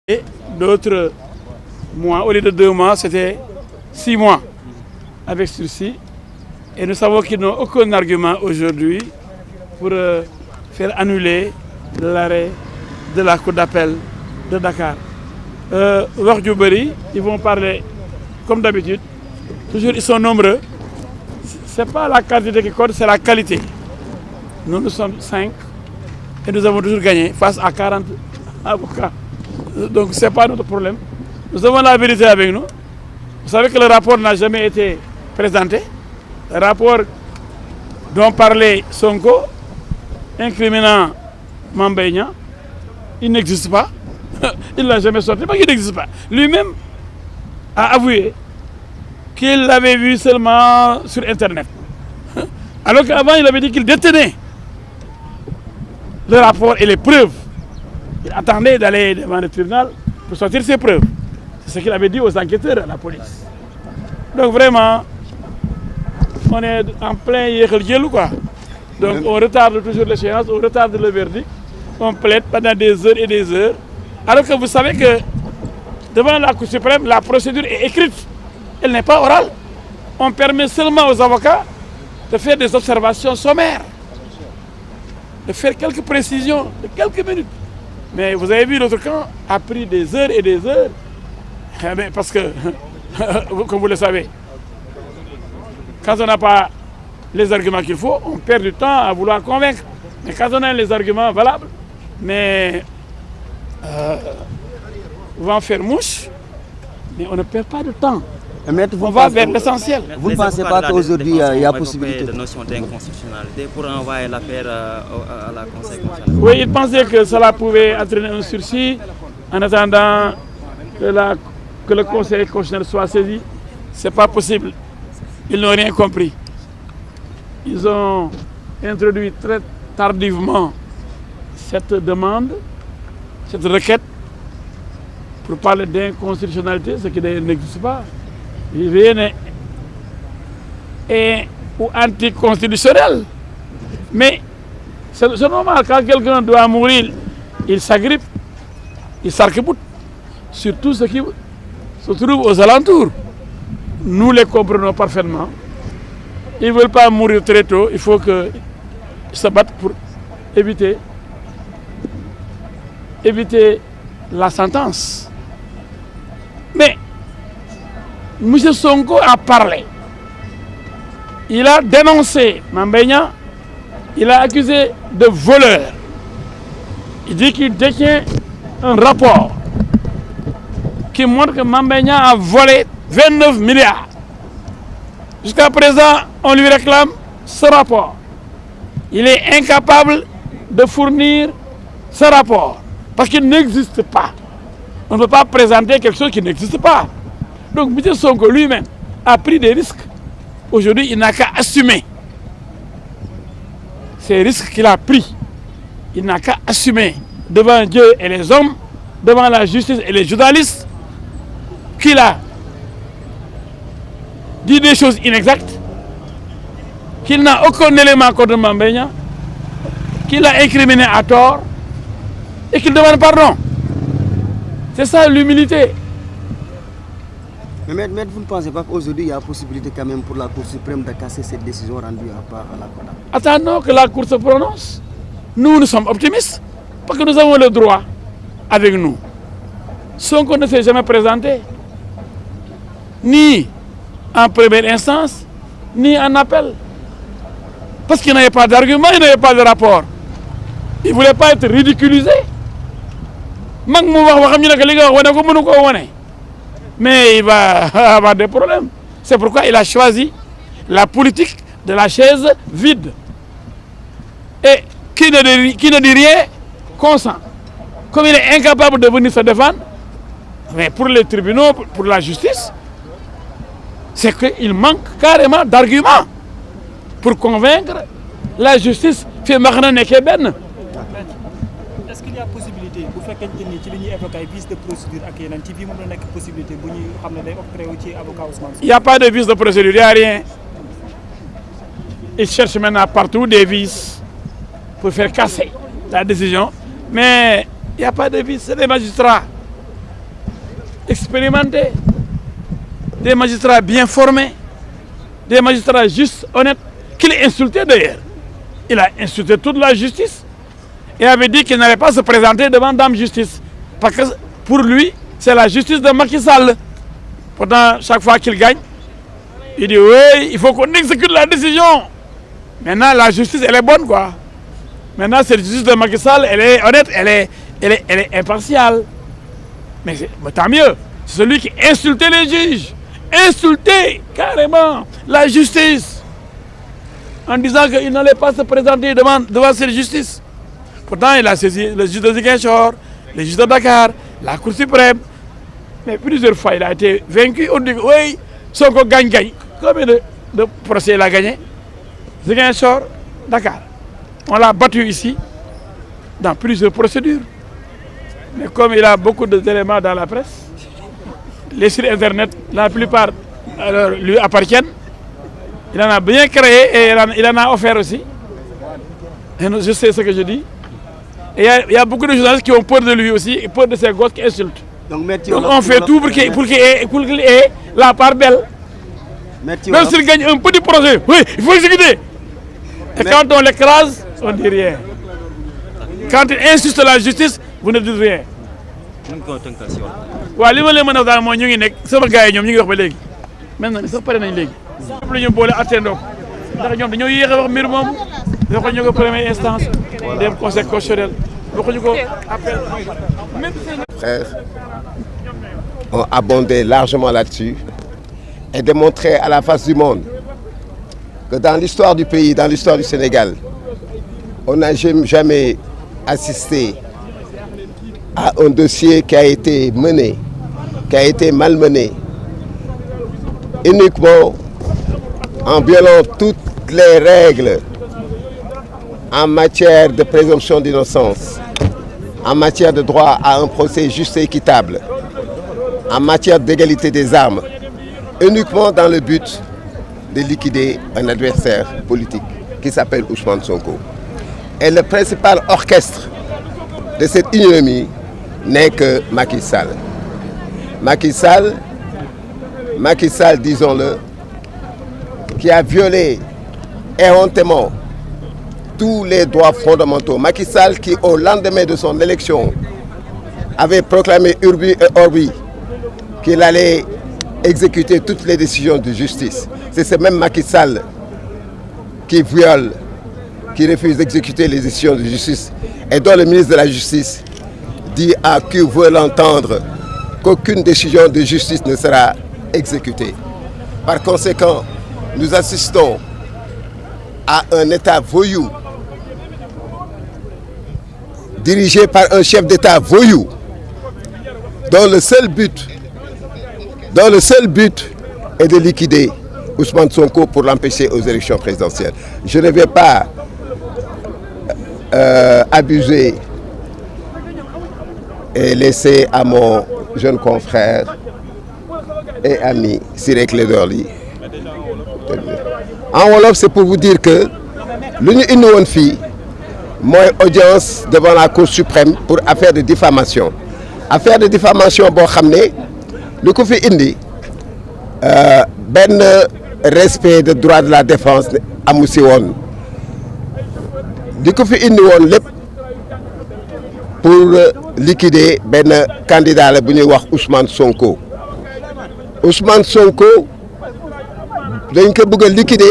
Et d'autres mois, au lieu de 2 mois, c'était 6 mois avec sursis. Et nous savons qu'ils n'ont aucun argument aujourd'hui pour faire annuler l'arrêt de la cour d'appel de Dakar. Ils vont parler comme d'habitude. Toujours, ils sont nombreux. Ce n'est pas la quantité qui compte, c'est la qualité. Nous sommes 5 et nous avons toujours gagné face à 40 avocats. Donc ce n'est pas notre problème. Nous avons la vérité avec nous. Vous savez que le rapport n'a jamais été présenté. Le rapport dont parlait Sonko, incriminant Mame, il n'existe pas. Il ne l'a jamais sorti, parce qu'il n'existe pas. Lui-même a avoué qu'il l'avait vu seulement sur Internet. Alors qu'avant, il avait dit qu'il détenait le rapport et les preuves. Il attendait d'aller devant le tribunal pour sortir ses preuves. C'est ce qu'il avait dit aux enquêteurs à la police. Donc vraiment, on est en plein yékhel quoi. Donc on retarde toujours l'échéance, on retarde le verdict, on plaide pendant des heures et des heures. Alors que vous savez que devant la Cour suprême, la procédure est écrite, elle n'est pas orale. On permet seulement aux avocats de faire des observations sommaires, de faire quelques précisions de quelques minutes. Mais vous avez vu, l'autre camp a pris des heures et des heures, parce que, comme vous le savez, quand on n'a pas les arguments qu'il faut, on perd du temps à vouloir convaincre. Mais quand on a les arguments valables, mais on va en faire mouche, mais on ne perd pas de temps. On va vers l'essentiel. Vous ne pensez pas qu'aujourd'hui il y a possibilité de notion d'inconstitutionnalité pour envoyer l'affaire à la Conseil constitutionnel? Oui, ils pensaient que cela pouvait entraîner un sursis en attendant que le Conseil constitutionnel soit saisi. Ce n'est pas possible. Ils n'ont rien compris. Ils ont introduit très tardivement cette demande, cette requête, pour parler d'inconstitutionnalité, ce qui n'existe pas. Rien n'est ou anticonstitutionnel. Mais c'est normal, quand quelqu'un doit mourir, il s'agrippe, il s'arc-boute, surtout ceux qui se trouvent aux alentours. Nous les comprenons parfaitement. Ils ne veulent pas mourir très tôt, il faut qu'ils se battent pour éviter la sentence. Mais M. Sonko a parlé. Il a dénoncé Mame, il a accusé de voleur. Il dit qu'il détient un rapport qui montre que Mame a volé 29 milliards. Jusqu'à présent, on lui réclame ce rapport. Il est incapable de fournir ce rapport parce qu'il n'existe pas. On ne peut pas présenter quelque chose qui n'existe pas. Donc M. Sonko lui-même a pris des risques. Aujourd'hui, il n'a qu'à assumer ces risques qu'il a pris. Il n'a qu'à assumer devant Dieu et les hommes, devant la justice et les journalistes, qu'il a dit des choses inexactes, qu'il n'a aucun élément contre Mame, qu'il a incriminé à tort et qu'il demande pardon. C'est ça l'humilité. Mais vous ne pensez pas qu'aujourd'hui il y a possibilité quand même pour la Cour suprême de casser cette décision rendue à part à la Cour? Attendons que la Cour se prononce. Nous sommes optimistes parce que nous avons le droit avec nous. Sonko ne s'est jamais présenté, ni en première instance, ni en appel. Parce qu'il n'avait pas d'argument, il n'avait pas de rapport. Il ne voulait pas être ridiculisé. Mais il va avoir des problèmes. C'est pourquoi il a choisi la politique de la chaise vide. Et qui ne dit rien, consent. Comme il est incapable de venir se défendre, mais pour les tribunaux, pour la justice, c'est qu'il manque carrément d'arguments pour convaincre la justice. Est-ce qu'il y a possibilité bu fekkente ni ci li ñuy évoqué vice de procédure ak yeneen ci bii moom la nekk possibilité bu ñuy xam ne day octroyé ci avocat Ousmane Sonko? Il n'y a pas de vice de procédure, il n'y a rien. il cherche maintenant partout des vices pour faire casser la décision. Mais il n'y a pas de vices, c'est des magistrats expérimentés, des magistrats bien formés, des magistrats justes, honnêtes, qu'il a insulté d'ailleurs. Il a insulté toute la justice et avait dit qu'il n'allait pas se présenter devant Dame Justice. Parce que pour lui, c'est la justice de Macky Sall. Pourtant, chaque fois qu'il gagne, il dit oui, il faut qu'on exécute la décision. Maintenant, la justice, elle est bonne, quoi. Maintenant, cette justice de Macky Sall, elle est honnête, elle est impartiale. Mais tant mieux. C'est celui qui insultait les juges. Insultait carrément la justice. En disant qu'il n'allait pas se présenter devant cette justice. Pourtant, il a saisi le juge de Ziguinchor, le juge de Dakar, la Cour suprême. Mais plusieurs fois, il a été vaincu. On dit oui, Sonko gagne. Combien de procès il a gagné? Ziguinchor, Dakar. On l'a battu ici, dans plusieurs procédures. Mais comme il a beaucoup d'éléments dans la presse, les sites internet, la plupart lui appartiennent. Il en a bien créé et il en a offert aussi. Et je sais ce que je dis. Et il y a beaucoup de journalistes qui ont peur de lui aussi, et peur de ces gosses qui insultent. Donc on fait tout pour qu'il ait la part belle. Même s'il gagne un petit projet, oui, il faut exécuter. Et quand on l'écrase, on ne dit rien. Quand il insiste la justice, vous ne dites rien. waaw li ma leen mën a wax daal mooy ñu ngi nekk sama gars yi ñoom ñu ngi wax ba léegi maintenant sax pare nañ léegi. lépp la ñu boole attendoo ndax ñoom dañoo yéex a wax mbir moomu waxuñu ko première instance dem conseil constitutionnel waxuñu ko appel. Frères ont abondé largement là-dessus et démontré à la face du monde que dans l'histoire du pays, dans l'histoire du Sénégal, on n'a jamais assisté à un dossier qui a été mené, qui a été malmené, uniquement en violant toutes les règles en matière de présomption d'innocence, en matière de droit à un procès juste et équitable, en matière d'égalité des armes, uniquement dans le but de liquider un adversaire politique qui s'appelle Ousmane Sonko. Et le principal orchestre de cette ignominie n'est que Macky Sall. Macky Sall, disons-le, qui a violé éhontément tous les droits fondamentaux. Macky Sall qui, au lendemain de son élection, avait proclamé Urbi et Orbi qu'il allait exécuter toutes les décisions de justice. C'est ce même Macky Sall qui viole, qui refuse d'exécuter les décisions de justice et dont le ministre de la Justice dit à qui veut l'entendre qu'aucune décision de justice ne sera exécutée. Par conséquent, nous assistons à un État voyou, dirigé par un chef d'État voyou, dont le seul but est de liquider Ousmane Sonko pour l'empêcher aux élections présidentielles. Je ne vais pas abuser et laisser à mon jeune confrère et ami Ciré Clédor Ly. En wolof, c'est pour vous dire que lu ñu indi woon fii mooy audience devant la Cour suprême pour affaire de diffamation boo xam ne lu ko fi indi benn respect de droit de la défense amu si woon di ko fi indi woon lépp pour liquider benn candidat la bu ñuy wax Ousmane Sonko dañ ko bëgg a liquider